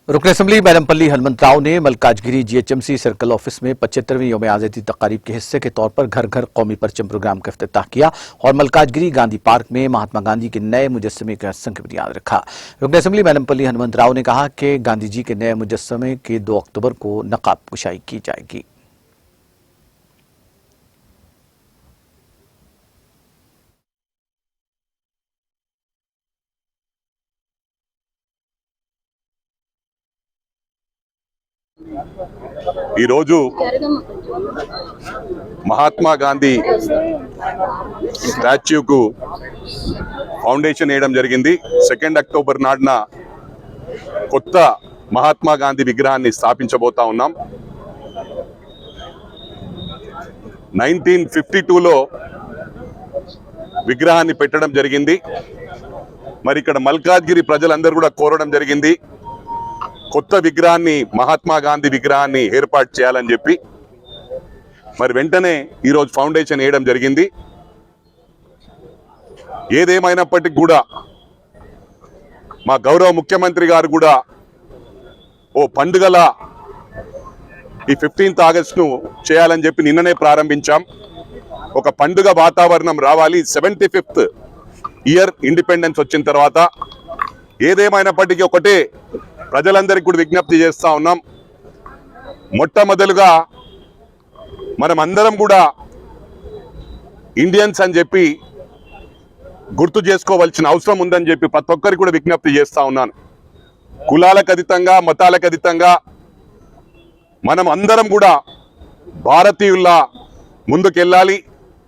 रुकन असम्बली मैलमपल्ली हनुमंत राव ने Malkajgiri GHMC circle office में 75वीं यौम आज़ादी तकारीब के हिस्से के तौर पर घर घर कौमी परचम प्रोग्राम का इफ्तिताह किया और मल्काजगिरी गांधी पार्क में महात्मा गांधी के नए मुजस्समे का संग बुनियाद रखा। रुकन असम्बली मैलमपल्ली हनुमंत राव ने कहा कि गांधी जी के नए मुजस्समे के 2 अक्टूबर को नकाब कुशाई की जाएगी। महात्मा गांधी स्टाच्यू को फाउंडेशन वेयడం జరిగింది। 2 అక్టోబర్ నాడున కొత్త మహాత్మా గాంధీ విగ్రహాన్ని స్థాపించబోతా ఉన్నాం। 1952 లో విగ్రహాన్ని పెట్టడం జరిగింది। మరి ఇక్కడ మల్కాజ్గిరి ప్రజలందరూ కూడా కోరడం జరిగింది కొత్త విగ్రహాన్ని మహాత్మా గాంధీ విగ్రహాన్ని ఏర్పాటు చేయాలని చెప్పి మరి వెంటనే ఈ రోజు ఫౌండేషన్ వేయడం జరిగింది। ఏదేమైనప్పటికీ కూడా మా గౌరవ ముఖ్యమంత్రి గారు కూడా ఓ పండుగల ఈ 15th ఆగస్టును చేయాలని చెప్పి నిన్ననే ప్రారంభించాం। ఒక పండుగ వాతావరణం రావాలి। 75th ఇయర్ ఇండిపెండెన్స్ వచ్చిన తర్వాత ఏదేమైనప్పటికీ ఒకటే ప్రజలందరికీ కూడా విజ్ఞప్తి చేస్తా ఉన్నాం। మొట్టమొదలుగా మనం అందరం కూడా ఇండియన్స్ అని చెప్పి గుర్తు చేసుకోవాల్సిన అవసరం ఉందని చెప్పి ప్రతి ఒక్కరికి కూడా విజ్ఞప్తి చేస్తా ఉన్నాను। కులాలకు అతీతంగా మతాలకు అతీతంగా మనం అందరం కూడా భారతీయుల్లా ముందుకెళ్ళాలి।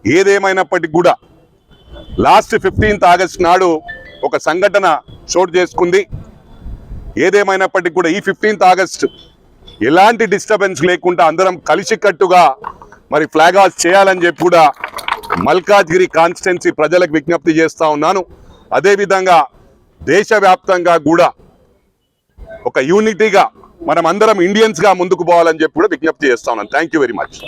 ఏదేమైనప్పటికీ కూడా లాస్ట్ 15th ఆగస్ట్ నాడు ఒక సంఘటన చోటు చేసుకుంది। ఏదేమైనప్పటికీ కూడా ఈ 15th ఆగస్ట్ ఎలాంటి డిస్టర్బెన్స్ లేకుండా అందరం కలిసికట్టుగా మరి ఫ్లాగ్ హాస్ట్ చేయాలని చెప్పి కూడా మల్కాజ్గిరి కాన్స్టిట్యున్సీ ప్రజలకు విజ్ఞప్తి చేస్తా ఉన్నాను। అదేవిధంగా దేశవ్యాప్తంగా కూడా ఒక యూనిటీగా మనం అందరం ఇండియన్స్ గా ముందుకు పోవాలని చెప్పి కూడా విజ్ఞప్తి చేస్తా ఉన్నాను। Thank you very much.